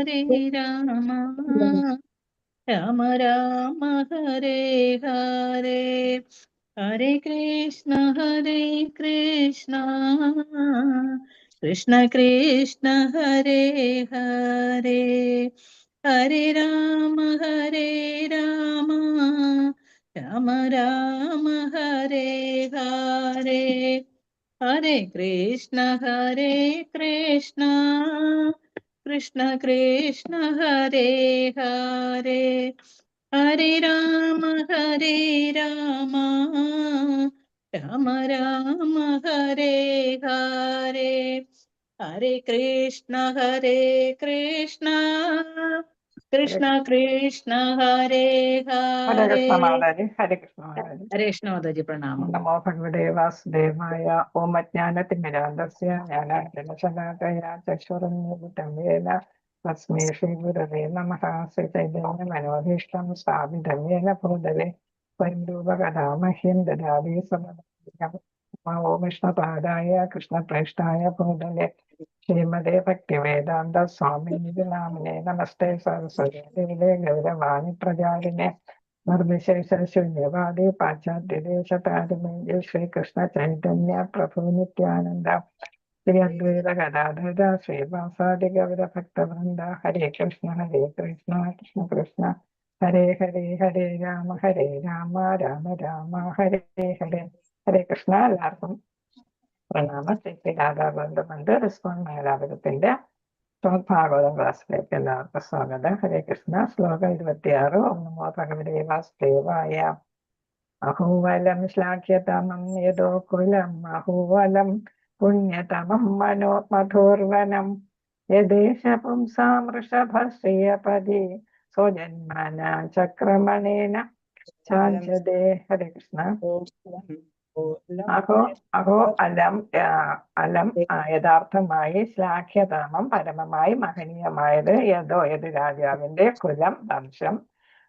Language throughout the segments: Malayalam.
ഹരേ രാമ രാമ രാമ ഹരേ ഹരേ ഹരേ കൃഷ്ണ കൃഷ്ണ കൃഷ്ണ ഹരേ ഹരേ ഹരേ രാമ രാമ രാമ ഹരേ ഹരേ ഹരേ കൃഷ്ണ കൃഷ്ണ കൃഷ്ണ ഹരേ ഹരേ ഹരേ രാമ രാമ രാമ ഹരേ ഹരേ ഹരേ കൃഷ്ണ കൃഷ്ണ കൃഷ്ണ ഹരേ ഹരേ ഹരേ. കൃഷ്ണ മാതാജി. ഹരേ കൃഷ്ണ മാതാജി. ഹരേ കൃഷ്ണ മാതാജി, പ്രണാമം. നമോ ഭഗവതേ വാസുദേവായ. ഓം അജ്ഞാനതിമിരാന്തസ്യ ജ്ഞാനാഞ്ജനശലാകയാ ചക്ഷുരുന്മിലിതം യേന തസ്മൈ ശ്രീ ഗുരവേ നമഃ. ശ്രീ ചൈതന്യ മനോഭീഷ്ടം സ്ഥാപിതം യേന ഭൂതലേ സ്വയം രൂപകഥാ മഹ്യം ദദാതി സമദം. ഓം വിഷ്ണുപാദായ കൃഷ്ണപ്രേഷ്ഠായ ഭൂതലേ ശ്രീമതേ ഭക്തിവേദാന്ത സ്വാമിനിധി നാമിനെ നമസ്തേ സരസ്വതി ദേവേ ഗൗരവാണി പ്രചാരിണേ നിർവിശേഷ ശൂന്യവാദി പാശ്ചാത്യദേശതാരമേയ ശ്രീകൃഷ്ണ ചൈതന്യ പ്രഭു നിത്യാനന്ദ ശ്രീ അദ്വൈത ഗദാധര ശ്രീവാസാദി ഗൗര ഭക്തവൃന്ദ. ഹരേ കൃഷ്ണ കൃഷ്ണ കൃഷ്ണ ഹരേ ഹരേ ഹരേ രാമ രാമ രാമ ഹരേ ഹരേ. ഹരേ കൃഷ്ണ. എല്ലാവർക്കും പ്രണാമം. ശ്രീ രാധാഗോവിന്ദമുണ്ട് റിസ്പോൺ മേലാപുരത്തിന്റെ ഭാഗവതം ക്ലാസ്സിലേക്ക് എല്ലാവർക്കും സ്വാഗതം. ഹരേ കൃഷ്ണ. ശ്ലോകം 26. ഓം നമോ ഭഗവതേ വാസുദേവായ. അഹോവലം ശ്ലാഘ്യതമം യദോ കുലം അഹോവലം പുണ്യതമം മധോർവനം യദേശ പുംസാം വൃഷഭശ്രിയപതി സ്വജന്മന ചക്രമണേന ചാഞ്ചതേ. ഹരേ കൃഷ്ണ. അഹോ അലം യഥാർത്ഥമായി ശ്ലാഘ്യതമം പരമമായി മഹനീയമായത് ഏത് രാജാവിന്റെ കുലം വംശം.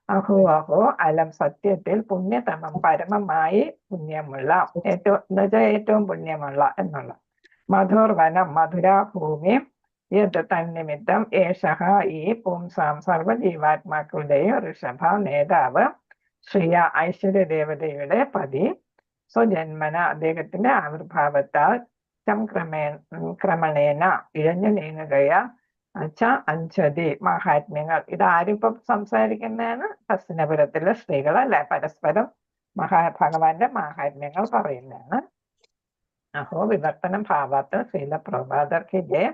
അഹോ അലം സത്യത്തിൽ പുണ്യതമം പരമമായി പുണ്യമുള്ള ഏറ്റവും പുണ്യമുള്ള എന്നുള്ള. മധുർവനം മധുരാഭൂമി. യത് തന്നിമിത്തം ഏഷഹ ഈ പുംസാം സർവജീവാത്മാക്കളുടെയും ഋഷഭ നേതാവ് ശ്രീയ ഐശ്വര്യദേവതയുടെ പതി സ്വജന്മന അദ്ദേഹത്തിന്റെ ആവിർഭാവത്താൽ ക്രമണേന ഇഴഞ്ഞു നീങ്ങുകയാ അഞ്ചതി മഹാത്മ്യങ്ങൾ. ഇതാരിപ്പം സംസാരിക്കുന്നതാണ്? ഹസ്തിനപുരത്തിലെ സ്ത്രീകളല്ലേ പരസ്പരം ഭഗവാന്റെ മഹാത്മ്യങ്ങൾ പറയുന്നതാണ്. അഹോ വിവർത്തനം ഭാവാത്ത് ശ്രീല പ്രഭാതർക്കിന്റെ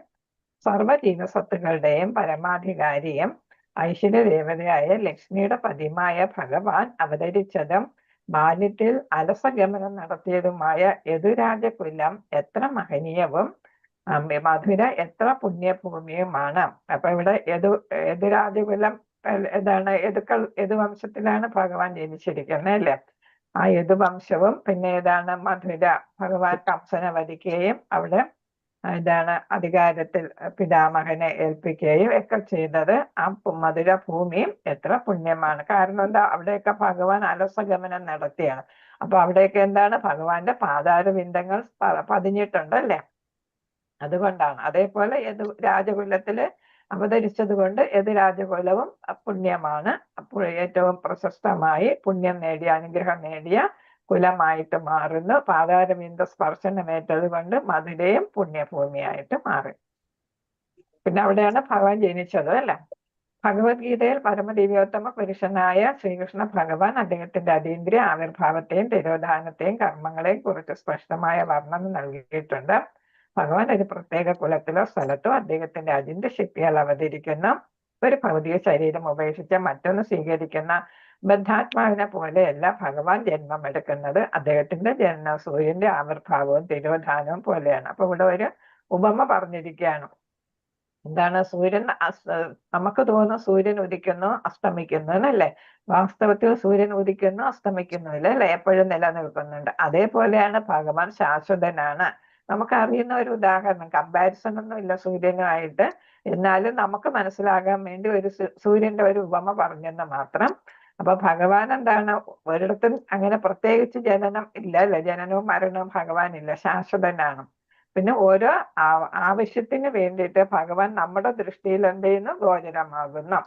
സർവജീവസത്തുകളുടെയും പരമാധികാരിയും ഐശ്വര്യദേവതയായ ലക്ഷ്മിയുടെ പതിമായ ഭഗവാൻ അവതരിച്ചതും ബാല്യത്തിൽ അലസഗമനം നടത്തിയതുമായ യദുരാജകുലം എത്ര മഹനീയവും മധുര എത്ര പുണ്യഭൂമിയുമാണ്. അപ്പൊ ഇവിടെ യദുരാജകുലം ഏതാണ്? യദുവംശത്തിലാണ് ഭഗവാൻ ജനിച്ചിരിക്കുന്നത് അല്ലേ? ആ യദുവംശവും പിന്നെ ഏതാണ്? മധുര. ഭഗവാൻ കംസനെ വധിക്കുകയും അവിടെ ഇതാണ് അധികാരത്തിൽ പിതാമഹനെ ഏൽപ്പിക്കുകയും ഒക്കെ ചെയ്തത്. ആ മധുര ഭൂമിയും എത്ര പുണ്യമാണ്. കാരണം എന്താ? അവിടെയൊക്കെ ഭഗവാൻ അലസഗമനം നടത്തിയാണ്. അപ്പൊ അവിടെയൊക്കെ എന്താണ്? ഭഗവാന്റെ പാതാരവിന്ദങ്ങൾ പതിഞ്ഞിട്ടുണ്ട് അല്ലേ? അതുകൊണ്ടാണ്. അതേപോലെ രാജകുലത്തില് അവതരിച്ചത് കൊണ്ട് രാജകുലവും പുണ്യമാണ്. അപ്പോൾ ഏറ്റവും പ്രശസ്തമായി പുണ്യം നേടിയ അനുഗ്രഹം നേടിയ കുലമായിട്ട് മാറുന്നു. പാതാരവിന്ദ സ്പർശനമേറ്റത് കൊണ്ട് മധുരയും പുണ്യഭൂമിയായിട്ട് മാറി. പിന്നെ അവിടെയാണ് ഭഗവാൻ ജനിച്ചത് അല്ലേ? ഭഗവത്ഗീതയിൽ പരമദിവ്യോത്തമ പുരുഷനായ ശ്രീകൃഷ്ണ ഭഗവാൻ അദ്ദേഹത്തിന്റെ അതീന്ദ്രിയ ആവിർഭാവത്തെയും തിരോധാനത്തെയും കർമ്മങ്ങളെയും കുറിച്ച് സ്പഷ്ടമായ വർണ്ണന നൽകിയിട്ടുണ്ട്. ഭഗവാൻ ഒരു പ്രത്യേക കുലത്തിലോ സ്ഥലത്തോ അദ്ദേഹത്തിന്റെ അചിന്ത്യ ശക്തിയാൽ അവതരിക്കുന്ന ഒരു ഭൗതിക ശരീരം ഉപേക്ഷിച്ച് മറ്റൊന്ന് സ്വീകരിക്കുന്ന ബദ്ധാത്മാവിനെ പോലെയല്ല ഭഗവാൻ ജന്മമെടുക്കുന്നത്. അദ്ദേഹത്തിന്റെ ജനന സൂര്യന്റെ ആവിർഭാവവും തിരോധാനവും പോലെയാണ്. അപ്പൊ ഇവിടെ ഒരു ഉപമ പറഞ്ഞിരിക്കുകയാണ്. എന്താണ്? സൂര്യൻ നമുക്ക് തോന്നുന്നു സൂര്യൻ ഉദിക്കുന്നു അസ്തമിക്കുന്നു എന്നല്ലേ? വാസ്തവത്തിൽ സൂര്യൻ ഉദിക്കുന്നു അസ്തമിക്കുന്നു ഇല്ല അല്ലെ? എപ്പോഴും നിലനിൽക്കുന്നുണ്ട്. അതേപോലെയാണ് ഭഗവാൻ ശാശ്വതനാണ്. നമുക്കറിയുന്ന ഒരു ഉദാഹരണം, കമ്പാരിസൺ ഒന്നും ഇല്ല സൂര്യനുമായിട്ട്, എന്നാലും നമുക്ക് മനസ്സിലാകാൻ വേണ്ടി ഒരു സൂര്യന്റെ ഒരു ഉപമ പറഞ്ഞെന്ന് മാത്രം. അപ്പൊ ഭഗവാൻ എന്താണ്? ഒരിടത്തും അങ്ങനെ പ്രത്യേകിച്ച് ജനനം ഇല്ല അല്ലെ? ജനനവും മരണവും ഭഗവാൻ ഇല്ല, ശാശ്വതനാണ്. പിന്നെ ഓരോ ആവശ്യത്തിന് വേണ്ടിയിട്ട് ഭഗവാൻ നമ്മുടെ ദൃഷ്ടിയിൽ എന്ത് ചെയ്യുന്നു, ഗോചരമാകുന്നു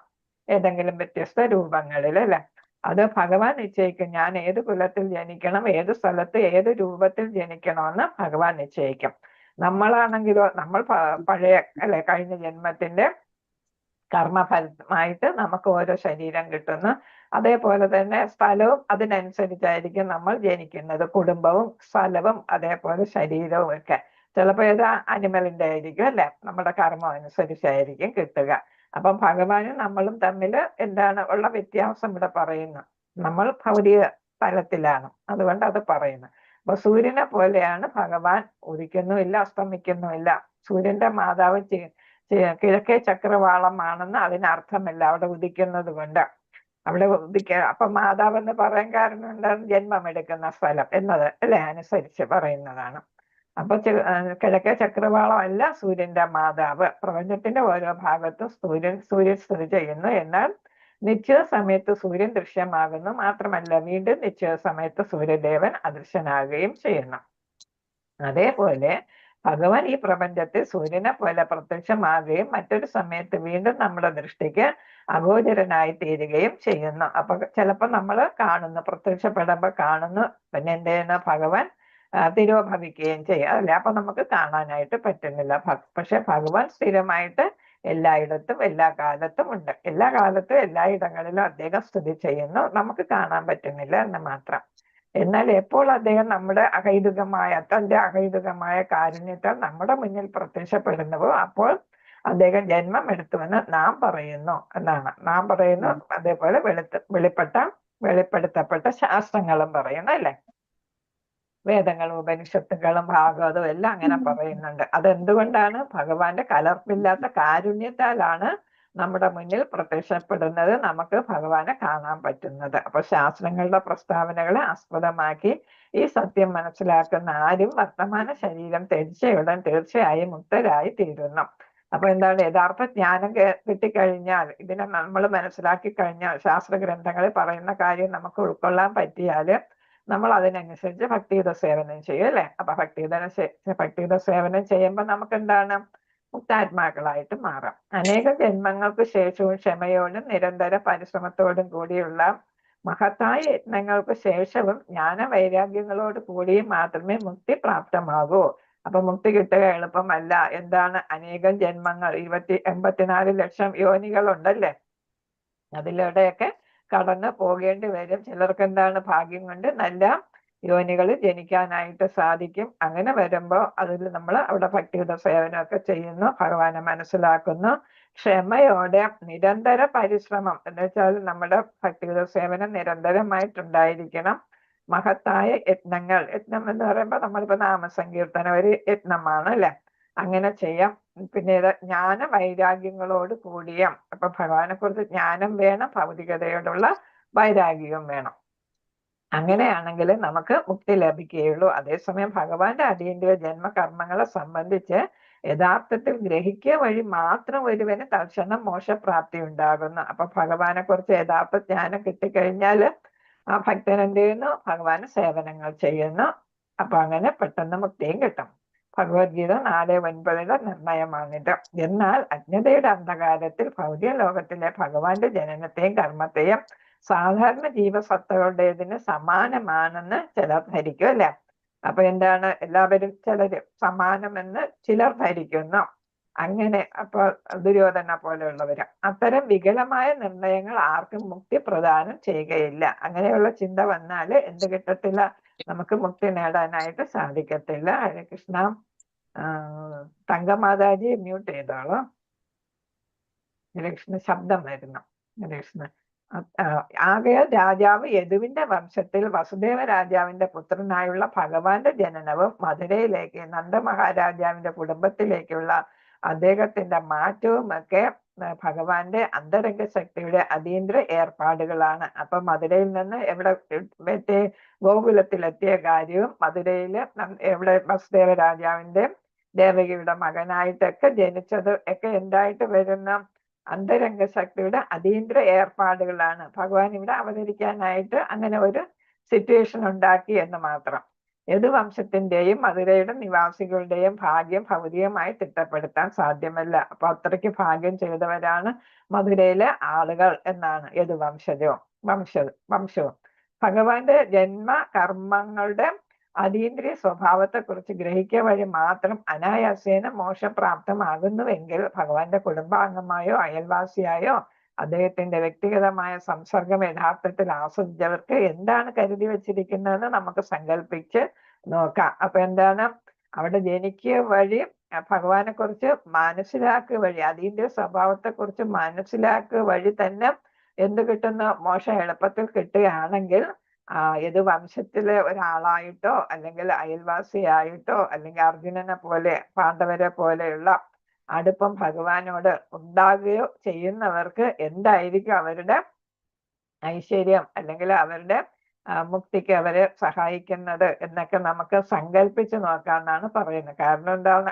ഏതെങ്കിലും വ്യത്യസ്ത രൂപങ്ങളിൽ, അല്ലെ? അത് ഭഗവാൻ നിശ്ചയിക്കും. ഞാൻ ഏത് കുലത്തിൽ ജനിക്കണം, ഏത് സ്ഥലത്ത് ഏത് രൂപത്തിൽ ജനിക്കണമെന്ന് ഭഗവാൻ നിശ്ചയിക്കും. നമ്മളാണെങ്കിലോ നമ്മൾ പഴയ അല്ലെ കഴിഞ്ഞ ജന്മത്തിന്റെ കർമ്മഫലമായിട്ട് നമുക്ക് ഓരോ ശരീരം കിട്ടുന്നു. അതേപോലെ തന്നെ സ്ഥലവും അതിനനുസരിച്ചായിരിക്കും നമ്മൾ ജനിക്കുന്നത്. കുടുംബവും സ്ഥലവും അതേപോലെ ശരീരവും ഒക്കെ. ചിലപ്പോൾ ഏത് അനിമലിന്റെ ആയിരിക്കും, അല്ലെ? നമ്മുടെ കർമ്മം അനുസരിച്ചായിരിക്കും കിട്ടുക. അപ്പം ഭഗവാനും നമ്മളും തമ്മിൽ എന്താണ് ഉള്ള വ്യത്യാസം ഇവിടെ പറയുന്നു. നമ്മൾ ഭൗതിക തലത്തിലാണ്, അതുകൊണ്ട് അത് പറയുന്നു. അപ്പൊ സൂര്യനെ പോലെയാണ് ഭഗവാൻ. ഉദിക്കുന്നുമില്ല, അസ്തമിക്കുന്നുമില്ല. സൂര്യന്റെ മാതാവ് കിഴക്കേ ചക്രവാളമാണെന്ന് അതിനർത്ഥമില്ല അവിടെ ഉദിക്കുന്നത് കൊണ്ട്. അവിടെ അപ്പൊ മാതാവ് എന്ന് പറയാൻ കാരണം എന്താണ്? ജന്മമെടുക്കുന്ന സ്ഥലം എന്നത്, അല്ലെ? അനുസരിച്ച് പറയുന്നതാണ്. അപ്പൊ കിഴക്കേ ചക്രവാളം അല്ല സൂര്യന്റെ മാതാവ്. പ്രപഞ്ചത്തിന്റെ ഓരോ ഭാഗത്തും സൂര്യൻ സ്ഥിതി ചെയ്യുന്നു. എന്നാൽ നിശ്ചിത സമയത്ത് സൂര്യൻ ദൃശ്യമാകുന്നു. മാത്രമല്ല വീണ്ടും നിശ്ചിത സമയത്ത് സൂര്യദേവൻ അദൃശ്യനാകുകയും ചെയ്യുന്നു. അതേപോലെ ഭഗവാൻ ഈ പ്രപഞ്ചത്തിൽ സൂര്യനെ പോലെ പ്രത്യക്ഷമാകുകയും മറ്റൊരു സമയത്ത് വീണ്ടും നമ്മുടെ ദൃഷ്ടിക്ക് അഗോചരനായി തീരുകയും ചെയ്യുന്നു. അപ്പൊ ചിലപ്പോൾ നമ്മൾ കാണുന്നു, പ്രത്യക്ഷപ്പെടുമ്പോൾ കാണുന്നു, പിന്നെ എന്ത് ചെയ്യുന്നു? ഭഗവാൻ തിരോഭവിക്കുകയും ചെയ്യും, അല്ലെ? അപ്പൊ നമുക്ക് കാണാനായിട്ട് പറ്റുന്നില്ല. പക്ഷെ ഭഗവാൻ സ്ഥിരമായിട്ട് എല്ലായിടത്തും എല്ലാ കാലത്തും ഉണ്ട്. എല്ലാ കാലത്തും എല്ലായിടങ്ങളിലും അദ്ദേഹം സ്ഥിതി ചെയ്യുന്നു. നമുക്ക് കാണാൻ പറ്റുന്നില്ല എന്ന് മാത്രം. എന്നാൽ എപ്പോൾ അദ്ദേഹം നമ്മുടെ തന്റെ അഹൈതുകമായ കാരുണ്യത്താൽ നമ്മുടെ മുന്നിൽ പ്രത്യക്ഷപ്പെടുന്നുവോ അപ്പോൾ അദ്ദേഹം ജന്മം എടുത്തുവെന്ന് നാം പറയുന്നു എന്നാണ്. നാം പറയുന്നു, അതേപോലെ വെളിപ്പെടുത്തപ്പെട്ട ശാസ്ത്രങ്ങളും പറയുന്നു, അല്ലെ? വേദങ്ങളും ഉപനിഷത്തുകളും ഭാഗവതവും എല്ലാം അങ്ങനെ പറയുന്നുണ്ട്. അതെന്തുകൊണ്ടാണ്? ഭഗവാന്റെ കലർപ്പില്ലാത്ത കാരുണ്യത്താലാണ് നമ്മുടെ മുന്നിൽ പ്രത്യക്ഷപ്പെടുന്നത്, നമുക്ക് ഭഗവാനെ കാണാൻ പറ്റുന്നത്. അപ്പൊ ശാസ്ത്രങ്ങളുടെ പ്രസ്താവനകളെ ആസ്പദമാക്കി ഈ സത്യം മനസ്സിലാക്കുന്ന ആരും വർത്തമാന ശരീരം ത്യജിച്ചയുടൻ തീർച്ചയായും മുക്തരായി തീരുന്നു. അപ്പൊ എന്താണ്? യഥാർത്ഥ ജ്ഞാനം കിട്ടിക്കഴിഞ്ഞാൽ, ഇതിനെ നമ്മൾ മനസ്സിലാക്കി കഴിഞ്ഞാൽ, ശാസ്ത്ര ഗ്രന്ഥങ്ങളിൽ പറയുന്ന കാര്യം നമുക്ക് ഉൾക്കൊള്ളാൻ പറ്റിയാൽ നമ്മൾ അതിനനുസരിച്ച് ഭക്തിയുത സേവനം ചെയ്യും, അല്ലെ? അപ്പൊ ഭക്തിയുത സേവനം ചെയ്യുമ്പോൾ നമുക്ക് എന്താണ്? മുക്താത്മാക്കളായിട്ട് മാറാം. അനേക ജന്മങ്ങൾക്ക് ശേഷവും ക്ഷമയോടും നിരന്തര പരിശ്രമത്തോടും കൂടിയുള്ള മഹത്തായ യത്നങ്ങൾക്ക് ശേഷവും ജ്ഞാനവൈരാഗ്യങ്ങളോട് കൂടിയും മാത്രമേ മുക്തി പ്രാപ്തമാകൂ. അപ്പൊ മുക്തി കിട്ടുക എളുപ്പമല്ല. എന്താണ്? അനേകം ജന്മങ്ങൾ, 84 ലക്ഷം യോനികളുണ്ടല്ലേ? അതിലൂടെയൊക്കെ കടന്നു പോകേണ്ടി വരും. ചിലർക്ക് എന്താണ്? ഭാഗ്യം കൊണ്ട് നല്ല യോനികളിൽ ജനിക്കാനായിട്ട് സാധിക്കും. അങ്ങനെ വരുമ്പോൾ അതിൽ നമ്മൾ അവിടെ ഭക്തിയുത സേവനമൊക്കെ ചെയ്യുന്നു, ഭഗവാനെ മനസ്സിലാക്കുന്നു. ക്ഷമയോടെ നിരന്തര പരിശ്രമം എന്ന് വെച്ചാൽ നമ്മുടെ ഭക്തിയുത സേവനം നിരന്തരമായിട്ടുണ്ടായിരിക്കണം. മഹത്തായ യത്നം എന്ന് പറയുമ്പോൾ നമ്മളിപ്പോ നാമസങ്കീർത്തനം ഒരു യത്നമാണ്, അല്ലെ? അങ്ങനെ ചെയ്യാം. പിന്നെ ജ്ഞാന വൈരാഗ്യങ്ങളോട് കൂടിയ, അപ്പൊ ഭഗവാനെ കുറിച്ച് ജ്ഞാനം വേണം, ഭൗതികതയോടുള്ള വൈരാഗ്യവും വേണം. അങ്ങനെയാണെങ്കിൽ നമുക്ക് മുക്തി ലഭിക്കുകയുള്ളൂ. അതേസമയം ഭഗവാന്റെ അടിയന്തര ജന്മകർമ്മങ്ങളെ സംബന്ധിച്ച് യഥാർത്ഥത്തിൽ ഗ്രഹിക്കുക വഴി മാത്രം ഒരുവന് തൽക്ഷണം മോക്ഷപ്രാപ്തി ഉണ്ടാകുന്നു. അപ്പൊ ഭഗവാനെ കുറിച്ച് യഥാർത്ഥ ജ്ഞാനം കിട്ടിക്കഴിഞ്ഞാൽ ആ ഭക്തൻ എന്ത് ചെയ്യുന്നു? ഭഗവാന് സേവനങ്ങൾ ചെയ്യുന്നു. അപ്പൊ അങ്ങനെ പെട്ടെന്ന് മുക്തിയും കിട്ടും. ഭഗവത്ഗീത 4:9 നിർണയമാണിത്. എന്നാൽ അജ്ഞതയുടെ അന്ധകാരത്തിൽ ഭൗതിക ലോകത്തിലെ ഭഗവാന്റെ ജനനത്തെയും കർമ്മത്തെയും സാധാരണ ജീവസത്തകളുടേതിന് സമാനമാണെന്ന് ചിലർ ധരിക്കും, അല്ലെ? അപ്പൊ എന്താണ്? എല്ലാവരും ചിലര് സമാനമെന്ന് ചിലർ ധരിക്കുന്നു. അങ്ങനെ അപ്പൊ ദുര്യോധന പോലെയുള്ളവര് അത്തരം വികലമായ നിർണയങ്ങൾ ആർക്കും മുക്തി പ്രദാനം ചെയ്യുകയില്ല. അങ്ങനെയുള്ള ചിന്ത വന്നാൽ എന്ത് കിട്ടത്തില്ല? നമുക്ക് മുക്തി നേടാനായിട്ട് സാധിക്കത്തില്ല. ഹരേ കൃഷ്ണ. തങ്കമാതാജി മ്യൂട്ട് ചെയ്തോളൂ. ഹരേ കൃഷ്ണ, ശബ്ദം വരുന്നു. ഹരേ കൃഷ്ണ. ആകയാൽ രാജാവ് യദുവിന്റെ വംശത്തിൽ വസുദേവ രാജാവിന്റെ പുത്രനായുള്ള ഭഗവാന്റെ ജനനവും മധുരയിലേക്ക് നന്ദമഹാരാജാവിന്റെ കുടുംബത്തിലേക്കുള്ള അദ്ദേഹത്തിന്റെ മാറ്റവും ഒക്കെ ഭഗവാന്റെ അന്തരംഗ ശക്തിയുടെ അതീന്ദ്ര ഏർപ്പാടുകളാണ്. അപ്പൊ മധുരയിൽ നിന്ന് മറ്റേ ഗോകുലത്തിലെത്തിയ കാര്യവും മധുരയില് എവിടെ വസുദേവ രാജാവിന്റെ ദേവകിയുടെ മകനായിട്ടൊക്കെ ജനിച്ചത് ഒക്കെ എന്തായിട്ട് വരുന്ന അന്തരംഗ ശക്തിയുടെ അതീന്ദ്ര ഏർപ്പാടുകളാണ്. ഭഗവാൻ ഇവിടെ അവതരിക്കാനായിട്ട് അങ്ങനെ ഒരു സിറ്റുവേഷൻ ഉണ്ടാക്കി എന്ന് മാത്രം. യദുവംശത്തിന്റെയും മധുരയുടെ നിവാസികളുടെയും ഭാഗ്യം ഭൗതികമായി തിട്ടപ്പെടുത്താൻ സാധ്യമല്ല. അപ്പൊ അത്രയ്ക്ക് ഭാഗ്യം ചെയ്തവരാണ് മധുരയിലെ ആളുകൾ എന്നാണ് വംശവും. ഭഗവാന്റെ ജന്മ കർമ്മങ്ങളുടെ അതീന്ദ്രിയ സ്വഭാവത്തെക്കുറിച്ച് ഗ്രഹിക്കുക വഴി മാത്രം അനായാസേന മോക്ഷപ്രാപ്തമാകുന്നുവെങ്കിൽ ഭഗവാന്റെ കുടുംബാംഗമായോ അയൽവാസിയായോ അദ്ദേഹത്തിന്റെ വ്യക്തിഗതമായ സംസർഗം യഥാർത്ഥത്തിൽ ആസ്വദിച്ചവർക്ക് എന്താണ് കരുതി വച്ചിരിക്കുന്നതെന്ന് നമുക്ക് സങ്കല്പിച്ച് നോക്കാം. അപ്പൊ എന്താണ്, അവിടെ ജനിക്കുക വഴി ഭഗവാനെ കുറിച്ച് മനസ്സിലാക്കുക വഴി, അതീന്ദ്രിയ സ്വഭാവത്തെ കുറിച്ച് മനസ്സിലാക്കുക വഴി തന്നെ എന്ത് കിട്ടുന്നു? മോശം എളുപ്പത്തിൽ കിട്ടുകയാണെങ്കിൽ ഏത് വംശത്തിലെ ഒരാളായിട്ടോ അല്ലെങ്കിൽ അയൽവാസിയായിട്ടോ അല്ലെങ്കിൽ അർജുനനെ പോലെ പാണ്ഡവരെ പോലെയുള്ള അടുപ്പം ഭഗവാനോട് ഉണ്ടാകുകയോ ചെയ്യുന്നവർക്ക് എന്തായിരിക്കും അവരുടെ ഐശ്വര്യം അല്ലെങ്കിൽ അവരുടെ മുക്തിക്ക് അവരെ സഹായിക്കുന്നത് എന്നൊക്കെ നമുക്ക് സങ്കല്പിച്ച് നോക്കാമെന്നാണ് പറയുന്നത്. കാരണം എന്താണ്,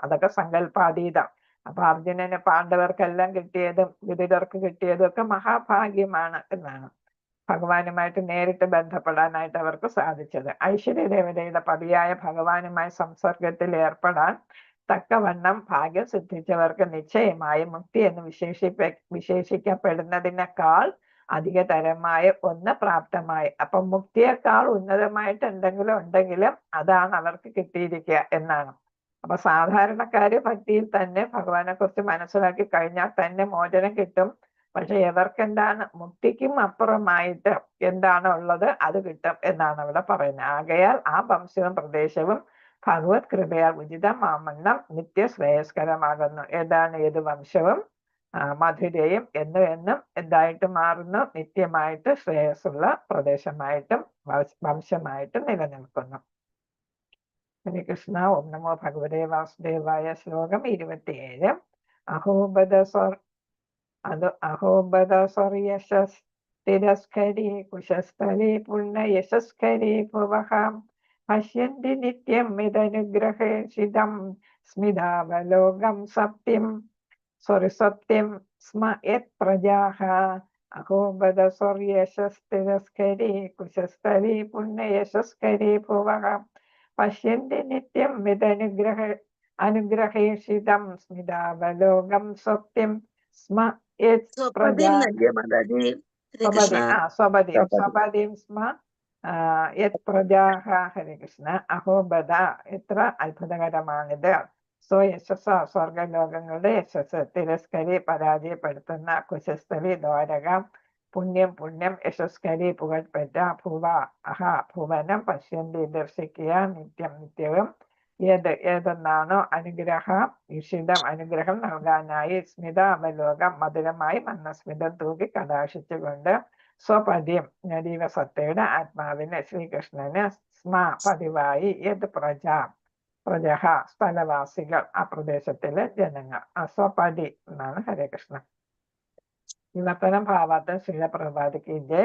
അതൊക്കെ സങ്കല്പാതീതം. അപ്പൊ അർജുനന് പാണ്ഡവർക്കെല്ലാം കിട്ടിയതും വിതുരർക്ക് കിട്ടിയതും ഒക്കെ മഹാഭാഗ്യമാണ് എന്നാണ്. ഭഗവാനുമായിട്ട് നേരിട്ട് ബന്ധപ്പെടാനായിട്ട് അവർക്ക് സാധിച്ചത്. ഐശ്വര്യദേവതയുടെ പതിയായ ഭഗവാനുമായി സംസർഗത്തിൽ ഏർപ്പെടാൻ തക്കവണ്ണം ഭാഗ്യം സിദ്ധിച്ചവർക്ക് നിശ്ചയമായും മുക്തി എന്ന് വിശേഷിക്കപ്പെടുന്നതിനേക്കാൾ അധികതരമായ ഒന്ന് പ്രാപ്തമായി. അപ്പൊ മുക്തിയേക്കാൾ ഉന്നതമായിട്ട് എന്തെങ്കിലും ഉണ്ടെങ്കിലും അതാണ് അവർക്ക് കിട്ടിയിരിക്കുക എന്നാണ്. അപ്പൊ സാധാരണക്കാര് ഭക്തിയിൽ തന്നെ ഭഗവാനെ കുറിച്ച് മനസ്സിലാക്കി കഴിഞ്ഞാൽ തന്നെ മോചനം കിട്ടും. പക്ഷെ എവർക്കെന്താണ്, മുക്തിക്കും അപ്പുറമായിട്ട് എന്താണ് ഉള്ളത് അത് കിട്ടും എന്നാണ് അവിടെ പറയുന്നത്. ആകയാൽ ആ വംശവും പ്രദേശവും ഭഗവത് കൃപയാൽ ഉചിതമാമണ്ണം നിത്യശ്രേയസ്കരമാകുന്നു. ഏത് വംശവും മധുരയും എന്നും എന്തായിട്ട് മാറുന്നു? നിത്യമായിട്ട് ശ്രേയസ്സുള്ള പ്രദേശമായിട്ടും വംശമായിട്ടും നിലനിൽക്കുന്നു. ഹരേ കൃഷ്ണ. ഓം നമോ ഭഗവതേ വാസുദേവായ. ശ്ലോകം 27. അഹോബദസ്വർയശസ് തിരസ്കരി കുശസ്ഥലേ പുണ്യയശസ്കരി ഭുവഃ പശ്യന്തി നിത്യം മിതനുഗ്രഹേഷിതം സ്മിതാവലോകം സത്യം സ്മ യത് പ്രജാഃ. അഹോബദസ്വർയശസ് തിരസ്കരി കുശസ്ഥലേ പുണ്യയശസ്കരി ഭുവഃ പശ്യന്തി നിത്യം അനുഗ്രഹേഷിതം സ്മിതാവലോകം സത്യം സ്മ യത് പ്രജാഃ. സ്വപതിം സ്മ യത് പ്രജാഃ. ഹരേ കൃഷ്ണ. അഹോബദ, എത്ര അത്ഭുതകരമാണിത്. സ്വയശസ്, സ്വർഗലോകങ്ങളുടെ യശസ്. തിരസ്കരി, പരാജയപ്പെടുത്തുന്ന. കുശസ്ഥലി, ദ്വാരക. പുണ്യം യശസ്കരി, പുകഴ്പെറ്റ. ഭുവ, ഭുവനം. പശ്യന്തി, ദർശിക്കുക. നിത്യവും ഏതെന്നാണോ ഇഷിതം, അനുഗ്രഹം നൽകാനായി. സ്മിത, അവലോകം, മധുരമായി മന്ദസ്മിതം തൂക്കി കടാക്ഷിച്ചുകൊണ്ട്. സ്വപതിയും, ജീവസത്തയുടെ ആത്മാവിന്, ശ്രീകൃഷ്ണന്. സ്മ, പതിവായി. യത് പ്രജഃ, സ്ഥലവാസികൾ, ആ പ്രദേശത്തിലെ ജനങ്ങൾ. സ്വപതി എന്നാണ്. ഹരേ കൃഷ്ണ. വിവർത്തനം ഭാവാർത്ഥം ശ്രീല പ്രഭാതിക്കിന്റെ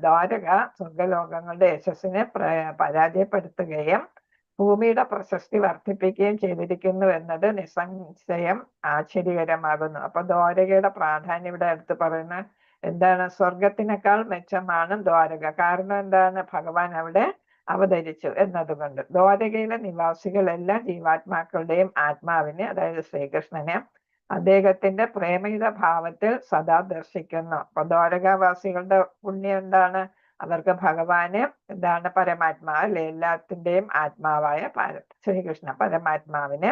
ദ്വാരക സ്വർഗലോകങ്ങളുടെ യശസ്സിനെ പരാജയപ്പെടുത്തുകയും ഭൂമിയുടെ പ്രശസ്തി വർദ്ധിപ്പിക്കുകയും ചെയ്തിരിക്കുന്നു എന്നത് നിസ്സംശയം ആശ്ചര്യകരമാകുന്നു. അപ്പൊ ദ്വാരകയുടെ പ്രാധാന്യം ഇവിടെ എടുത്ത് പറയുന്ന എന്താണ്? സ്വർഗത്തിനേക്കാൾ മെച്ചമാണ് ദ്വാരക. കാരണം എന്താണ്? ഭഗവാൻ അവിടെ അവതരിച്ചു എന്നതുകൊണ്ട്. ദ്വാരകയിലെ നിവാസികളെല്ലാം ജീവാത്മാക്കളുടെയും ആത്മാവിനെ, അതായത് ശ്രീകൃഷ്ണനെ അദ്ദേഹത്തിന്റെ പ്രേമയുത ഭാവത്തിൽ സദാ ദർശിക്കുന്നു. അപ്പൊ ദ്വാരകാവാസികളുടെ പുണ്യം എന്താണ്? അവർക്ക് ഭഗവാന് എന്താണ്? പരമാത്മാവ് അല്ലെ, എല്ലാത്തിന്റെയും ആത്മാവായ ശ്രീകൃഷ്ണ പരമാത്മാവിനെ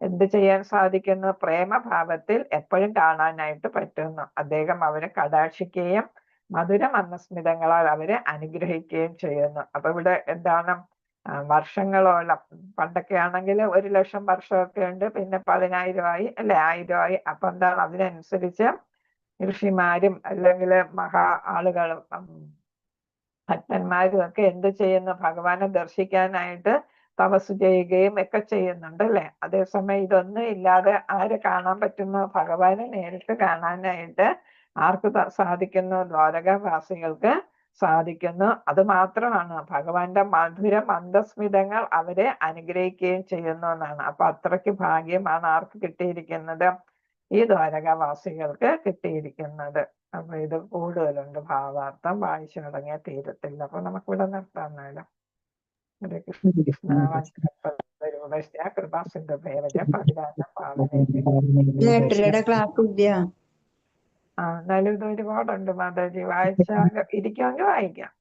എന്ത് ചെയ്യാൻ സാധിക്കുന്നു? പ്രേമഭാവത്തിൽ എപ്പോഴും കാണാനായിട്ട് പറ്റുന്നു. അദ്ദേഹം അവരെ കടാക്ഷിക്കുകയും മധുര മന്ദസ്മിതങ്ങളാൽ അവരെ അനുഗ്രഹിക്കുകയും ചെയ്യുന്നു. അപ്പൊ ഇവിടെ എന്താണ്? വർഷങ്ങളോളം, പണ്ടൊക്കെ ആണെങ്കിൽ 1,00,000 വർഷമൊക്കെ ഉണ്ട്, പിന്നെ 10,000 ആയി അല്ലെ, 1000 ആയി. അപ്പൊ എന്താണ്? അതിനനുസരിച്ച് ഋഷിമാരും അല്ലെങ്കിൽ ആളുകളും ഭക്തന്മാരും ഒക്കെ എന്ത് ചെയ്യുന്നു? ഭഗവാനെ ദർശിക്കാനായിട്ട് തപസ് ചെയ്യുകയും ഒക്കെ ചെയ്യുന്നുണ്ട് അല്ലെ. അതേസമയം ഇതൊന്നും ഇല്ലാതെ ആര് കാണാൻ പറ്റുന്നു? ഭഗവാനെ നേരിട്ട് കാണാനായിട്ട് ആർക്ക് സാധിക്കുന്നു? ദ്വാരകാവാസികൾക്ക് സാധിക്കുന്നു. അത് മാത്രമാണ്, ഭഗവാന്റെ മധുര മന്ദസ്മിതങ്ങൾ അവരെ അനുഗ്രഹിക്കുകയും ചെയ്യുന്നു എന്നാണ്. അപ്പൊ അത്രയ്ക്ക് ഭാഗ്യമാണ് ആർക്ക് കിട്ടിയിരിക്കുന്നത്? ഈ ദ്വാരകാവാസികൾക്ക് കിട്ടിയിരിക്കുന്നത്. അപ്പൊ ഇത് കൂടുതലുണ്ട് ഭാവാർത്ഥം, വായിച്ചു തുടങ്ങിയ തീരത്തില്ല. അപ്പൊ നമുക്കിവിടെ നിർത്താം. ഹരേ കൃഷ്ണ വൻകൽപ്പതരൂപസ്യ കൃപാസിന്ധുഭേവച പതിരാജ പാവനേ. എട്ടരയുടെ ക്ലാസ് ഇല്ല. എന്നാലും ഇത് ഒരുപാടുണ്ട് മാതാജി, വായിച്ചാൽ ഇരിക്കുമെങ്കിൽ വായിക്കാം.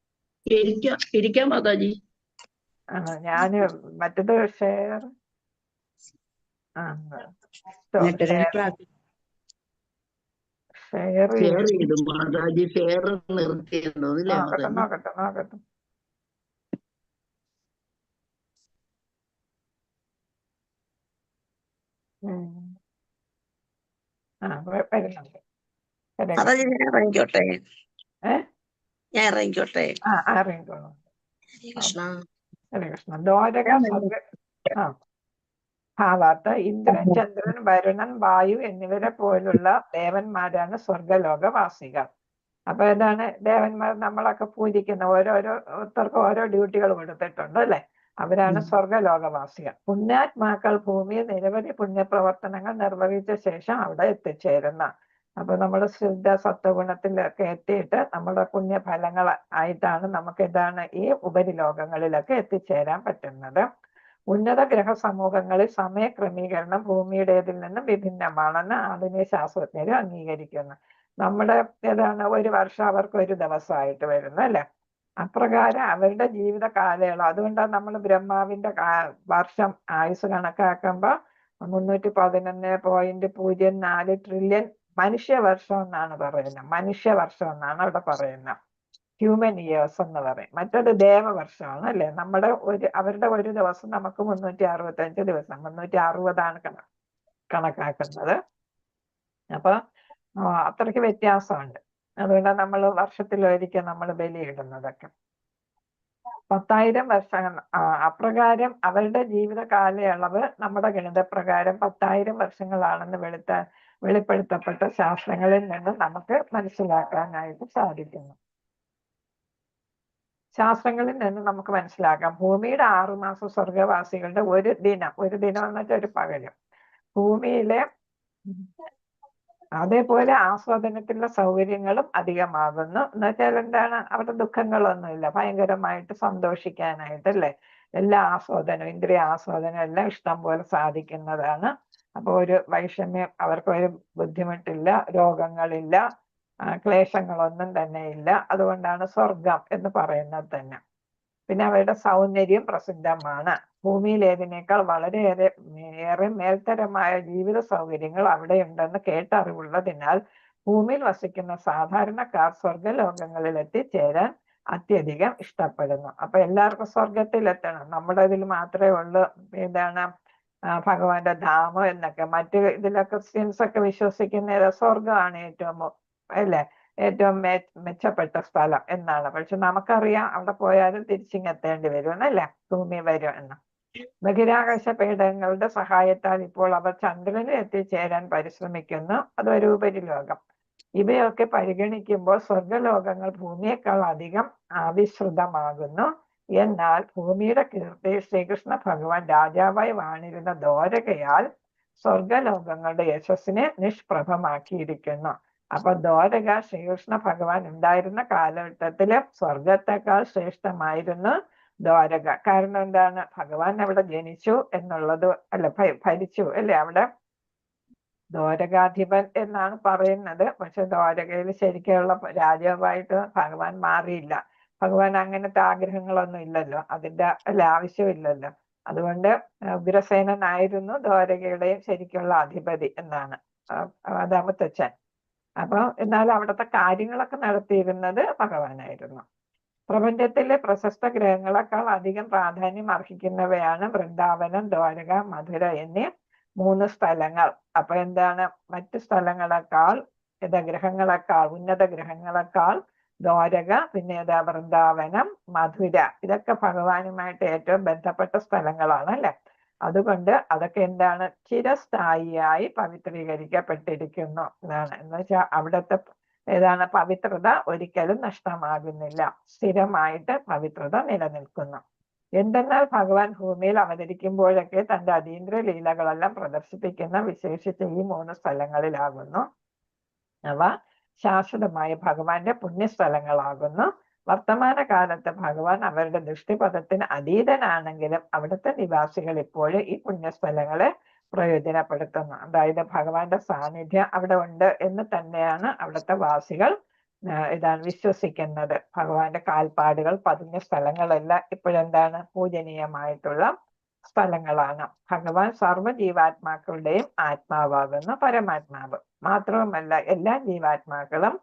ഇരിക്കാം മാതാജി. ഞാന് മറ്റത് ഷെയർ എട്ടരയുടെ ക്ലാസ് ഷെയർ ചെയ്തു മാതാജി. ഷെയർ നിർത്തിയിട്ടുണ്ടോ? നോക്കട്ടെ. വരുന്നുണ്ട്. മാതാജി ഞാൻ ഇറങ്ങിക്കോട്ടെ. ഞാൻ ഇറങ്ങിക്കോട്ടെ. അറിയിക്കോളൂ. കൃഷ്ണ ഹരേ കൃഷ്ണ. ദ്വാരക ഭാവാർത്ഥ ഇന്ദ്രൻ, ചന്ദ്രൻ, വരുണൻ, വായു എന്നിവരെ പോലുള്ള ദേവന്മാരാണ് സ്വർഗലോകവാസികൾ. അപ്പൊ ഏതാണ് ദേവന്മാർ? നമ്മളൊക്കെ പൂജിക്കുന്ന ഓരോരുത്തർക്കും ഓരോ ഡ്യൂട്ടികൾ കൊടുത്തിട്ടുണ്ട് അല്ലെ? അവരാണ് സ്വർഗലോകവാസികൾ. പുണ്യാത്മാക്കൾ ഭൂമിയിൽ നിരവധി പുണ്യപ്രവർത്തനങ്ങൾ നിർവഹിച്ച ശേഷം അവിടെ എത്തിച്ചേരുന്ന, അപ്പൊ നമ്മൾ ശുദ്ധ സത്വഗുണത്തിലൊക്കെ എത്തിയിട്ട് നമ്മുടെ പുണ്യഫലങ്ങൾ ആയിട്ടാണ് നമുക്ക് ഇതാണ് ഈ ഉപരിലോകങ്ങളിലൊക്കെ എത്തിച്ചേരാൻ പറ്റുന്നത്. ഉന്നത ഗ്രഹ സമൂഹങ്ങളിൽ സമയക്രമീകരണം ഭൂമിയുടേതിൽ നിന്നും വിഭിന്നമാണെന്ന് ആധുനിക ശാസ്ത്രജ്ഞർ അംഗീകരിക്കുന്നു. നമ്മുടെ ഏതാണ് ഒരു വർഷം അവർക്ക് ഒരു ദിവസമായിട്ട് വരുന്നു അല്ലെ? അപ്രകാരം അവരുടെ ജീവിത കാലയളവ്, അതുകൊണ്ടാണ് നമ്മൾ ബ്രഹ്മാവിന്റെ വർഷം ആയുസ് കണക്കാക്കുമ്പോൾ 311.04 ട്രില്യൺ മനുഷ്യവർഷം എന്നാണ് പറയുന്നത്. മനുഷ്യവർഷം എന്നാണ് അവിടെ പറയുന്നത്. ഹ്യൂമൻ ഇയേഴ്സ് എന്ന് പറയും. മറ്റത് ദേവവർഷമാണ് അല്ലെ? അവരുടെ ഒരു ദിവസം നമുക്ക് 365 ദിവസം, 360 കണക്കാക്കുന്നത്. അപ്പൊ അത്രയ്ക്ക് വ്യത്യാസമുണ്ട്. അതുകൊണ്ടാണ് നമ്മൾ വർഷത്തിലൊരിക്കൽ നമ്മൾ ബലിയിടുന്നതൊക്കെ. 10,000 വർഷങ്ങൾ. അപ്രകാരം അവരുടെ ജീവിത കാലയളവ് നമ്മുടെ ഗണിതപ്രകാരം 10,000 വർഷങ്ങളാണെന്ന് വെളിപ്പെടുത്തപ്പെട്ട ശാസ്ത്രങ്ങളിൽ നിന്ന് നമുക്ക് മനസ്സിലാക്കാനായിട്ട് സാധിക്കുന്നു. ശാസ്ത്രങ്ങളിൽ നിന്ന് നമുക്ക് മനസ്സിലാക്കാം ഭൂമിയുടെ 6 മാസം സ്വർഗവാസികളുടെ ഒരു ദിനം എന്ന് വെച്ചാൽ ഒരു പകലും ഭൂമിയിലെ അതേപോലെ ആസ്വാദനത്തിലുള്ള സൗകര്യങ്ങളും അധികമാകുന്നു. എന്നുവെച്ചാൽ എന്താണ്? അവിടെ ദുഃഖങ്ങളൊന്നുമില്ല, ഭയങ്കരമായിട്ട് സന്തോഷിക്കാനായിട്ടല്ലേ? എല്ലാ ആസ്വാദനവും, ഇന്ദ്രിയ ആസ്വാദനം എല്ലാം ഇഷ്ടം പോലെ സാധിക്കുന്നതാണ്. അപ്പൊ ഒരു വൈഷമ്യം, അവർക്കൊരു ബുദ്ധിമുട്ടില്ല, രോഗങ്ങളില്ല, ക്ലേശങ്ങളൊന്നും തന്നെ ഇല്ല. അതുകൊണ്ടാണ് സ്വർഗം എന്ന് പറയുന്നത് തന്നെ. പിന്നെ അവരുടെ സൗന്ദര്യം പ്രസിദ്ധമാണ്. ഭൂമിയിലേതിനേക്കാൾ ഏറെ മേൽത്തരമായ ജീവിത സൗകര്യങ്ങൾ അവിടെയുണ്ടെന്ന് കേട്ടറിവുള്ളതിനാൽ ഭൂമിയിൽ വസിക്കുന്ന സാധാരണക്കാർ സ്വർഗലോകങ്ങളിൽ എത്തിച്ചേരാൻ അത്യധികം ഇഷ്ടപ്പെടുന്നു. അപ്പൊ എല്ലാവർക്കും സ്വർഗത്തിലെത്തണം. നമ്മുടെ ഇതിൽ മാത്രമേ ഉള്ളൂ ഏതാണ് ഭഗവാന്റെ ധാമം എന്നൊക്കെ. മറ്റു ഇതിലൊക്കെ ക്രിസ്ത്യൻസ് ഒക്കെ വിശ്വസിക്കുന്ന സ്വർഗമാണ് ഏറ്റവും മെച്ചപ്പെട്ട സ്ഥലം എന്നാണ്. പക്ഷെ നമുക്കറിയാം അവിടെ പോയാലും തിരിച്ചിങ്ങെത്തേണ്ടി വരും എന്നല്ലേ, ഭൂമി വരും എന്ന്. ബഹിരാകാശ പേടകങ്ങളുടെ സഹായത്താൽ ഇപ്പോൾ അവർ ചന്ദ്രനിൽ എത്തിച്ചേരാൻ പരിശ്രമിക്കുന്നു. അതൊരു ഉപരിലോകം. ഇവയൊക്കെ പരിഗണിക്കുമ്പോൾ സ്വർഗലോകങ്ങൾ ഭൂമിയേക്കാൾ അധികം ആവിശ്രുതമാകുന്നു. എന്നാൽ ഭൂമിയുടെ കീർത്തി ശ്രീകൃഷ്ണ ഭഗവാൻ രാജാവായി വാണിരുന്ന ദ്വാരകയാൽ സ്വർഗലോകങ്ങളുടെ യശസ്സിനെ നിഷ്പ്രഭമാക്കിയിരിക്കുന്നു. അപ്പൊ ദ്വാരക ശ്രീകൃഷ്ണ ഭഗവാൻ ഉണ്ടായിരുന്ന കാലഘട്ടത്തില് സ്വർഗത്തെക്കാൾ ശ്രേഷ്ഠമായിരുന്നു ദ്വാരക. കാരണം എന്താണ്? ഭഗവാൻ അവിടെ ജനിച്ചു എന്നുള്ളത് ഭരിച്ചു അല്ലെ? അവിടെ ദ്വാരകാധിപൻ എന്നാണ് പറയുന്നത്. പക്ഷെ ദ്വാരകയിൽ ശരിക്കുള്ള രാജാവായിട്ട് ഭഗവാൻ മാറിയില്ല. ഭഗവാൻ അങ്ങനത്തെ ആഗ്രഹങ്ങളൊന്നും ഇല്ലല്ലോ, അതിന്റെ ആവശ്യമില്ലല്ലോ. അതുകൊണ്ട് ഉഗ്രസേനനായിരുന്നു ദ്വാരകയുടെയും ശരിക്കുള്ള അധിപതി എന്നാണ് മുത്തച്ഛൻ. അപ്പൊ എന്നാൽ അവിടുത്തെ കാര്യങ്ങളൊക്കെ നടത്തിയിരുന്നത് ഭഗവാനായിരുന്നു. പ്രപഞ്ചത്തിലെ പ്രശസ്ത ഗ്രഹങ്ങളെക്കാൾ അധികം പ്രാധാന്യം അർഹിക്കുന്നവയാണ് വൃന്ദാവനം, ദ്വാരക, മധുര എന്നീ 3 സ്ഥലങ്ങൾ. അപ്പൊ എന്താണ്? മറ്റു സ്ഥലങ്ങളെക്കാൾ ഗ്രഹങ്ങളെക്കാൾ ഉന്നത ഗ്രഹങ്ങളെക്കാൾ ദ്വാരക, പിന്നെ വൃന്ദാവനം, മധുര, ഇതൊക്കെ ഭഗവാനുമായിട്ട് ഏറ്റവും ബന്ധപ്പെട്ട സ്ഥലങ്ങളാണ് അല്ലെ? അതുകൊണ്ട് അതൊക്കെ എന്താണ്? ചിരസ്ഥായിയായി പവിത്രീകരിക്കപ്പെട്ടിരിക്കുന്നു എന്നാണ്. എന്ന് വെച്ചാൽ അവിടുത്തെ പവിത്രത ഒരിക്കലും നഷ്ടമാകുന്നില്ല, സ്ഥിരമായിട്ട് പവിത്രത നിലനിൽക്കുന്നു. എന്തെന്നാൽ ഭഗവാൻ ഭൂമിയിൽ അവതരിക്കുമ്പോഴൊക്കെ തന്റെ അതീന്ദ്ര ലീലകളെല്ലാം പ്രദർശിപ്പിക്കുന്ന വിശേഷിച്ച് ഈ 3 സ്ഥലങ്ങളിലാകുന്നു. അവ ശാശ്വതമായ ഭഗവാന്റെ പുണ്യസ്ഥലങ്ങളാകുന്നു. വർത്തമാനകാലത്ത് ഭഗവാൻ അവരുടെ ദൃഷ്ടിപഥത്തിന് അതീതനാണെങ്കിലും അവിടുത്തെ നിവാസികൾ ഇപ്പോഴും ഈ പുണ്യസ്ഥലങ്ങളെ പ്രയോജനപ്പെടുത്തുന്നു. അതായത് ഭഗവാന്റെ സാന്നിധ്യം അവിടെ ഉണ്ട് എന്ന് തന്നെയാണ് അവിടുത്തെ വാസികൾ ഇതാണ് വിശ്വസിക്കുന്നത്. ഭഗവാന്റെ കാൽപ്പാടുകൾ പതിഞ്ഞ സ്ഥലങ്ങളെല്ലാം ഇപ്പോഴെന്താണ് പൂജനീയമായിട്ടുള്ള സ്ഥലങ്ങളാണ്. ഭഗവാൻ സർവ്വ ജീവാത്മാക്കളുടെയും ആത്മാവാകുന്ന പരമാത്മാവ്. മാത്രവുമല്ല എല്ലാ ജീവാത്മാക്കളും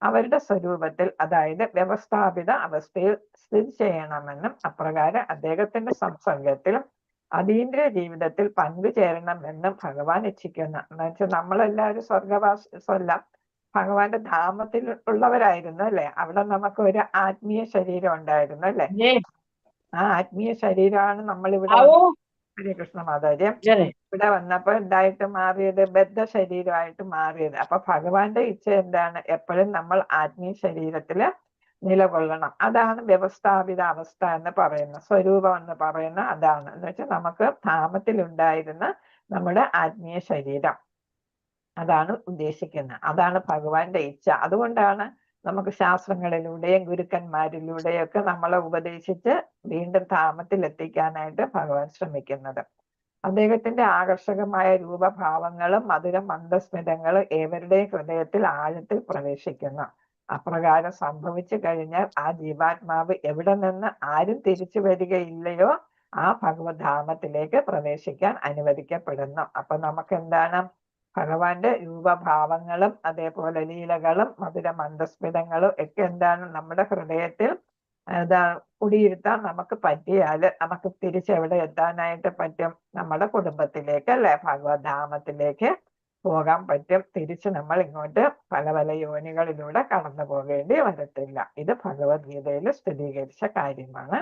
അവരുടെ സ്വരൂപത്തിൽ, അതായത് വ്യവസ്ഥാപിത അവസ്ഥയിൽ സ്ഥിതി ചെയ്യണമെന്നും അപ്രകാരം അദ്ദേഹത്തിന്റെ സംസർഗത്തിലും അതീന്ദ്രിയ ജീവിതത്തിൽ പങ്കുചേരണമെന്നും ഭഗവാൻ ഇച്ഛിക്കുന്നു. എന്ന് വെച്ചാൽ നമ്മളെല്ലാവരും സ്വർഗവാസം ഭഗവാന്റെ ധാമത്തിൽ ഉള്ളവരായിരുന്നു അല്ലെ. അവിടെ നമുക്ക് ഒരു ആത്മീയ ശരീരം ഉണ്ടായിരുന്നു അല്ലെ. ആ ആത്മീയ ശരീരമാണ് നമ്മളിവിടെ ഹരേ കൃഷ്ണ മാതാജി ഇവിടെ വന്നപ്പോ ഉണ്ടായിട്ട് മാറിയത് ബദ്ധ ശരീരമായിട്ട് മാറിയത്. അപ്പൊ ഭഗവാന്റെ ഇച്ഛ എന്താണ്? എപ്പോഴും നമ്മൾ ആത്മീയ ശരീരത്തില് നിലകൊള്ളണം. അതാണ് വ്യവസ്ഥാപിത അവസ്ഥ എന്ന് പറയുന്ന, സ്വരൂപം എന്ന് പറയുന്ന അതാണ്. എന്ന് വെച്ചാൽ നമുക്ക് ധാമത്തിലുണ്ടായിരുന്ന നമ്മുടെ ആത്മീയ ശരീരം, അതാണ് ഉദ്ദേശിക്കുന്നത്. അതാണ് ഭഗവാന്റെ ഇച്ഛ. അതുകൊണ്ടാണ് നമുക്ക് ശാസ്ത്രങ്ങളിലൂടെയും ഗുരുക്കന്മാരിലൂടെയും ഒക്കെ നമ്മളെ ഉപദേശിച്ച് വീണ്ടും ധാമത്തിൽ എത്തിക്കാനായിട്ട് ഭഗവാൻ ശ്രമിക്കുന്നത്. അദ്ദേഹത്തിന്റെ ആകർഷകമായ രൂപഭാവങ്ങളും മധുര മന്ദസ്മിതങ്ങളും ഏവരുടെയും ഹൃദയത്തിൽ ആഴത്തിൽ പ്രവേശിക്കുന്നു. അപ്രകാരം സംഭവിച്ചു കഴിഞ്ഞാൽ ആ ജീവാത്മാവ് എവിടെ നിന്ന് ആരും തിരിച്ചു വരികയില്ലയോ ആ ഭഗവത്ധാമത്തിലേക്ക് പ്രവേശിക്കാൻ അനുവദിക്കപ്പെടുന്നു. അപ്പൊ നമുക്ക് എന്താണ്? ഭഗവാന്റെ രൂപഭാവങ്ങളും അതേപോലെ ലീലകളും മധുര മന്ദസ്മിതങ്ങളും ഒക്കെ എന്താണ് നമ്മുടെ ഹൃദയത്തിൽ കുടിയിരുത്താൻ നമുക്ക് പറ്റിയാല് നമുക്ക് തിരിച്ചെവിടെ എത്താനായിട്ട് പറ്റും? നമ്മുടെ കുടുംബത്തിലേക്ക് അല്ലെ, ഭഗവത്ധാമത്തിലേക്ക് പോകാൻ പറ്റും. തിരിച്ച് നമ്മൾ ഇങ്ങോട്ട് പല പല യോനികളിലൂടെ കടന്നു പോകേണ്ടി വരത്തില്ല. ഇത് ഭഗവത്ഗീതയിൽ സ്ഥിരീകരിച്ച കാര്യമാണ്.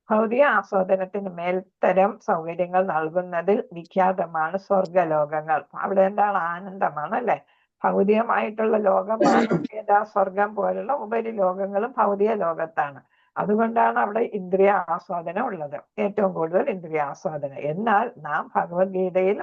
ഭൗതിക ആസ്വാദനത്തിന് മേൽത്തരം സൗകര്യങ്ങൾ നൽകുന്നതിൽ വിഖ്യാതമാണ് സ്വർഗലോകങ്ങൾ. അവിടെ എന്താണ്? ആനന്ദമാണ് അല്ലെ. ഭൗതികമായിട്ടുള്ള ലോകമാണ് ഏതാ? സ്വർഗം പോലുള്ള ഉപരി ലോകങ്ങളും ഭൗതിക ലോകത്താണ്. അതുകൊണ്ടാണ് അവിടെ ഇന്ദ്രിയ ആസ്വാദനം ഉള്ളത്, ഏറ്റവും കൂടുതൽ ഇന്ദ്രിയ ആസ്വാദനം. എന്നാൽ നാം ഭഗവത്ഗീതയിൽ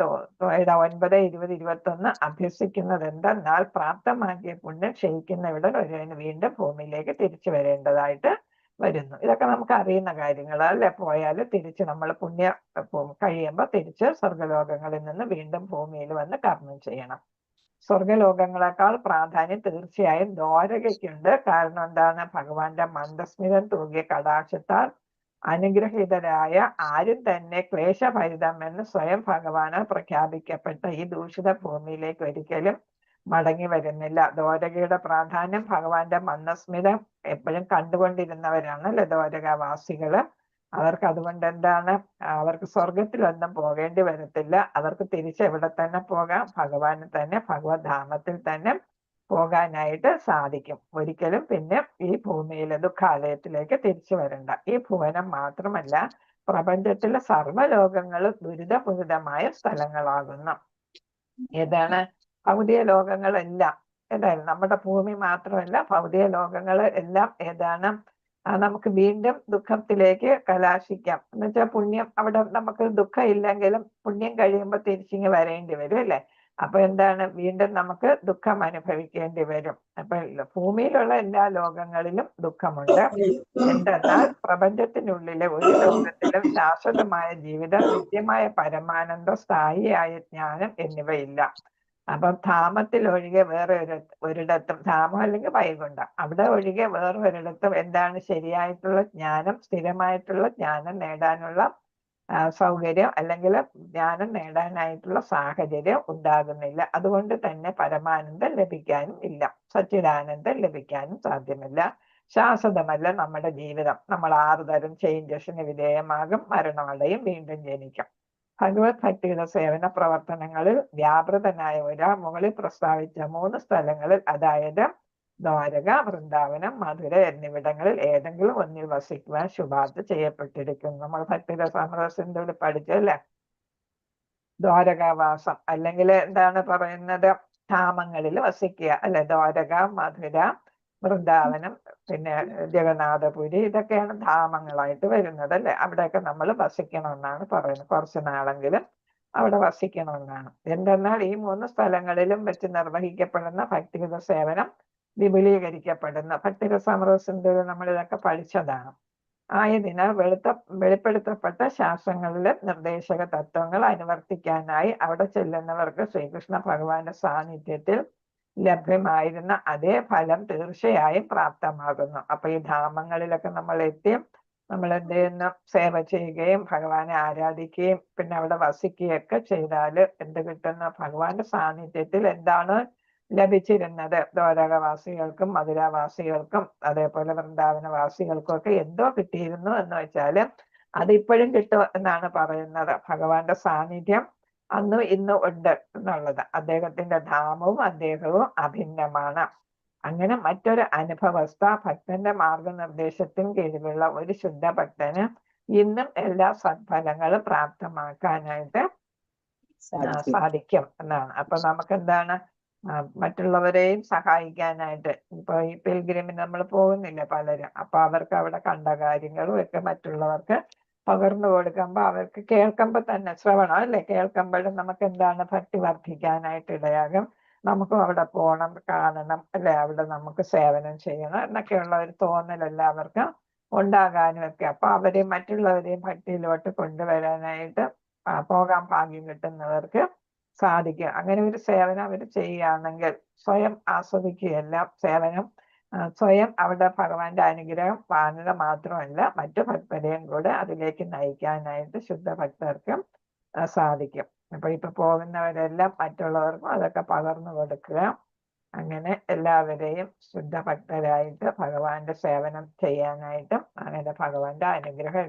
9, 20, 21 അഭ്യസിക്കുന്നത് എന്തെന്നാൽ പ്രാപ്തമാക്കിയ പുണ്യം ക്ഷയിക്കുന്നവിടം ഒരുവന് വീണ്ടും ഭൂമിയിലേക്ക് തിരിച്ചു വരേണ്ടതായിട്ട് വരുന്നു. ഇതൊക്കെ നമുക്ക് അറിയുന്ന കാര്യങ്ങൾ അല്ലെ. പോയാൽ തിരിച്ച് നമ്മൾ പുണ്യം കഴിയുമ്പോൾ തിരിച്ച് സ്വർഗലോകങ്ങളിൽ നിന്ന് വീണ്ടും ഭൂമിയിൽ വന്ന് കർമ്മം ചെയ്യണം. സ്വർഗലോകങ്ങളെക്കാൾ പ്രാധാന്യം തീർച്ചയായും ദ്വാരകയ്ക്കുണ്ട്. കാരണം എന്താണ്? ഭഗവാന്റെ മന്ദസ്മിതം തൂകിയ കടാക്ഷത്താൽ അനുഗ്രഹീതരായ ആരും തന്നെ ക്ലേശഭരിതമെന്ന് സ്വയം ഭഗവാനാൽ പ്രഖ്യാപിക്കപ്പെട്ട ഈ ദൂഷിത ഭൂമിയിലേക്ക് ഒരിക്കലും മടങ്ങി വരുന്നില്ല. ദ്വാരകയുടെ പ്രാധാന്യം ഭഗവാന്റെ മന്ദസ്മിതം എപ്പോഴും കണ്ടുകൊണ്ടിരുന്നവരാണ് അല്ലെ ദ്വാരകാവാസികള്. അവർക്ക് അതുകൊണ്ട് എന്താണ്? അവർക്ക് സ്വർഗത്തിലൊന്നും പോകേണ്ടി വരത്തില്ല. അവർക്ക് തിരിച്ച് എവിടെ തന്നെ പോകാം? ഭഗവാന് തന്നെ, ഭഗവത്ധാമത്തിൽ തന്നെ പോകാനായിട്ട് സാധിക്കും. ഒരിക്കലും പിന്നെ ഈ ഭൂമിയിലെ ദുഃഖാലയത്തിലേക്ക് തിരിച്ചു വരണ്ട. ഈ ഭുവനം മാത്രമല്ല, പ്രപഞ്ചത്തിലെ സർവ്വലോകങ്ങളും ദുരിതപൂരിതമായ സ്ഥലങ്ങളാകുന്നു. ഏതാണ്? ഭൗതിക ലോകങ്ങളെല്ലാം ഏതായാലും നമ്മുടെ ഭൂമി മാത്രമല്ല, ഭൗതിക ലോകങ്ങൾ എല്ലാം ഏതാണ്? നമുക്ക് വീണ്ടും ദുഃഖത്തിലേക്ക് കലാശിക്കാം. എന്ന് വെച്ചാൽ പുണ്യം അവിടെ നമുക്ക് ദുഃഖം ഇല്ലെങ്കിലും പുണ്യം കഴിയുമ്പോൾ തിരിച്ചിങ്ങ് വരേണ്ടി വരും അല്ലെ. അപ്പൊ എന്താണ്? വീണ്ടും നമുക്ക് ദുഃഖം അനുഭവിക്കേണ്ടി വരും. അപ്പൊ ഭൂമിയിലുള്ള എല്ലാ ലോകങ്ങളിലും ദുഃഖമുണ്ട്. എന്തെന്നാൽ പ്രപഞ്ചത്തിനുള്ളിലെ ഒരു ലോകത്തിലും ശാശ്വതമായ ജീവിതം, നിത്യമായ പരമാനന്ദം, സ്ഥായിയായ ജ്ഞാനം എന്നിവയില്ല. അപ്പൊ ധാമത്തിൽ ഒഴികെ വേറെ ഒരിടത്തും, ധാമം അല്ലെങ്കിൽ വൈകുണ്ഠം, അവിടെ ഒഴികെ വേറെ ഒരിടത്തും എന്താണ്? ശരിയായിട്ടുള്ള ജ്ഞാനം, സ്ഥിരമായിട്ടുള്ള ജ്ഞാനം നേടാനുള്ള സൗകര്യം അല്ലെങ്കിൽ ജ്ഞാനം നേടാനായിട്ടുള്ള സാഹചര്യം ഉണ്ടാകുന്നില്ല. അതുകൊണ്ട് തന്നെ പരമാനന്ദം ലഭിക്കാനും ഇല്ല, സച്ചിദാനന്ദം ലഭിക്കാനും സാധ്യമല്ല. ശാശ്വതമല്ല നമ്മുടെ ജീവിതം. നമ്മൾ 6 തരം ചേഞ്ചസിന് വിധേയമാകും, മരണമടയും, വീണ്ടും ജനിക്കും. ഭഗവത് ഭക്തിയുടെ സേവന പ്രവർത്തനങ്ങളിൽ വ്യാപൃതനായ ഒരാൾ മുകളിൽ പ്രസ്താവിച്ച 3 സ്ഥലങ്ങളിൽ, അതായത് ദ്വാരക, വൃന്ദാവനം, മധുര എന്നിവിടങ്ങളിൽ ഏതെങ്കിലും ഒന്നിൽ വസിക്കുവാൻ ശുപാർശ ചെയ്യപ്പെട്ടിരിക്കുന്നു. നമ്മൾ ഭക്തിയുടെ സമരസിന്ധുവിൽ പഠിച്ചല്ലേ ദ്വാരകാവാസം, അല്ലെങ്കിൽ എന്താണ് പറയുന്നത്? ധാമങ്ങളിൽ വസിക്കുക അല്ലെ. ദ്വാരക, മധുര, വൃന്ദാവനം, പിന്നെ ജഗന്നാഥപുരി, ഇതൊക്കെയാണ് ധാമങ്ങളായിട്ട് വരുന്നത് അല്ലെ. അവിടെയൊക്കെ നമ്മൾ വസിക്കണമെന്നാണ് പറയുന്നത്. കുറച്ചു നാളെങ്കിലും അവിടെ വസിക്കണമെന്നാണ്. എന്തെന്നാൽ ഈ 3 സ്ഥലങ്ങളിലും വെച്ച് നിർവഹിക്കപ്പെടുന്ന ഭക്തിഗത സേവനം വിപുലീകരിക്കപ്പെടുന്നു. ഭക്തിരസാമൃതസിന്ധുവിൽ നമ്മൾ ഇതൊക്കെ പഠിച്ചതാണ്. ആയതിനാൽ വെളിപ്പെടുത്തപ്പെട്ട ശാസ്ത്രങ്ങളിലെ നിർദ്ദേശക തത്വങ്ങൾ അനുവർത്തിക്കാനായി അവിടെ ചെല്ലുന്നവർക്ക് ശ്രീകൃഷ്ണ ഭഗവാന്റെ സാന്നിധ്യത്തിൽ ലഭ്യമായിരുന്ന അതേ ഫലം തീർച്ചയായും പ്രാപ്തമാകുന്നു. അപ്പൊ ഈ ധാമങ്ങളിലൊക്കെ നമ്മൾ എത്തി നമ്മൾ എന്ത് ചെയ്യുന്നു, സേവ ചെയ്യുകയും ഭഗവാനെ ആരാധിക്കുകയും പിന്നെ അവിടെ വസിക്കുകയൊക്കെ ചെയ്താൽ എന്ത് കിട്ടുന്നു? ഭഗവാന്റെ സാന്നിധ്യത്തിൽ എന്താണ് ലഭിച്ചിരുന്നത്? ദ്വാരകവാസികൾക്കും മധുരാവാസികൾക്കും അതേപോലെ വൃന്ദാവനവാസികൾക്കും ഒക്കെ എന്തോ കിട്ടിയിരുന്നു എന്ന് വെച്ചാല് അതിപ്പോഴും കിട്ടും എന്നാണ് പറയുന്നത്. ഭഗവാന്റെ സാന്നിധ്യം അന്നും ഇന്നും ഉണ്ട് എന്നുള്ളത്. അദ്ദേഹത്തിന്റെ ധാമവും അദ്ദേഹവും അഭിന്നമാണ്. അങ്ങനെ മറ്റൊരു അനുഭവസ്ഥ ഭക്തന്റെ മാർഗനിർദ്ദേശത്തിന് കീഴിലുള്ള ഒരു ശുദ്ധ ഭക്തന് ഇന്നും എല്ലാ സദ്ഫലങ്ങളും പ്രാപ്തമാക്കാനായിട്ട് സാധിക്കും എന്നാണ്. അപ്പൊ നമുക്ക് എന്താണ്, മറ്റുള്ളവരെയും സഹായിക്കാനായിട്ട് ഇപ്പൊ ഈ പിൽഗ്രിമിന് നമ്മൾ പോകുന്നില്ല പലരും, അപ്പൊ അവർക്ക് അവിടെ കണ്ട കാര്യങ്ങളും ഒക്കെ മറ്റുള്ളവർക്ക് പകർന്നു കൊടുക്കുമ്പോ അവർക്ക് കേൾക്കുമ്പോ തന്നെ ശ്രവണം അല്ലെ, കേൾക്കുമ്പോഴും നമുക്ക് എന്താണ് ഭക്തി വർദ്ധിക്കാനായിട്ട് ഇടയാകും. നമുക്കും അവിടെ പോകണം, കാണണം അല്ലെ, അവിടെ നമുക്ക് സേവനം ചെയ്യണം എന്നൊക്കെയുള്ള ഒരു തോന്നൽ എല്ലാവർക്കും ഉണ്ടാകാനും ഒക്കെ. അപ്പൊ അവരെയും മറ്റുള്ളവരെയും ഭക്തിയിലോട്ട് കൊണ്ടുവരാനായിട്ട് പോകാൻ ഭാഗ്യം കിട്ടുന്നവർക്ക് സാധിക്കും. അങ്ങനെ ഒരു സേവനം അവർ ചെയ്യുകയാണെങ്കിൽ സ്വയം ആസ്വദിക്കുകയല്ല, സേവനം സ്വയം അവിടെ ഭഗവാന്റെ അനുഗ്രഹം വാങ്ങുക മാത്രമല്ല മറ്റു ഭക്തരെയും കൂടെ അതിലേക്ക് നയിക്കാനായിട്ട് ശുദ്ധ ഭക്തർക്കും സാധിക്കും. ഇപ്പൊ പോകുന്നവരെല്ലാം മറ്റുള്ളവർക്കും അതൊക്കെ പകർന്നു കൊടുക്കുക. അങ്ങനെ എല്ലാവരെയും ശുദ്ധ ഭക്തരായിട്ട് ഭഗവാന്റെ സേവനം ചെയ്യാനായിട്ടും അങ്ങനെ ഭഗവാന്റെ അനുഗ്രഹം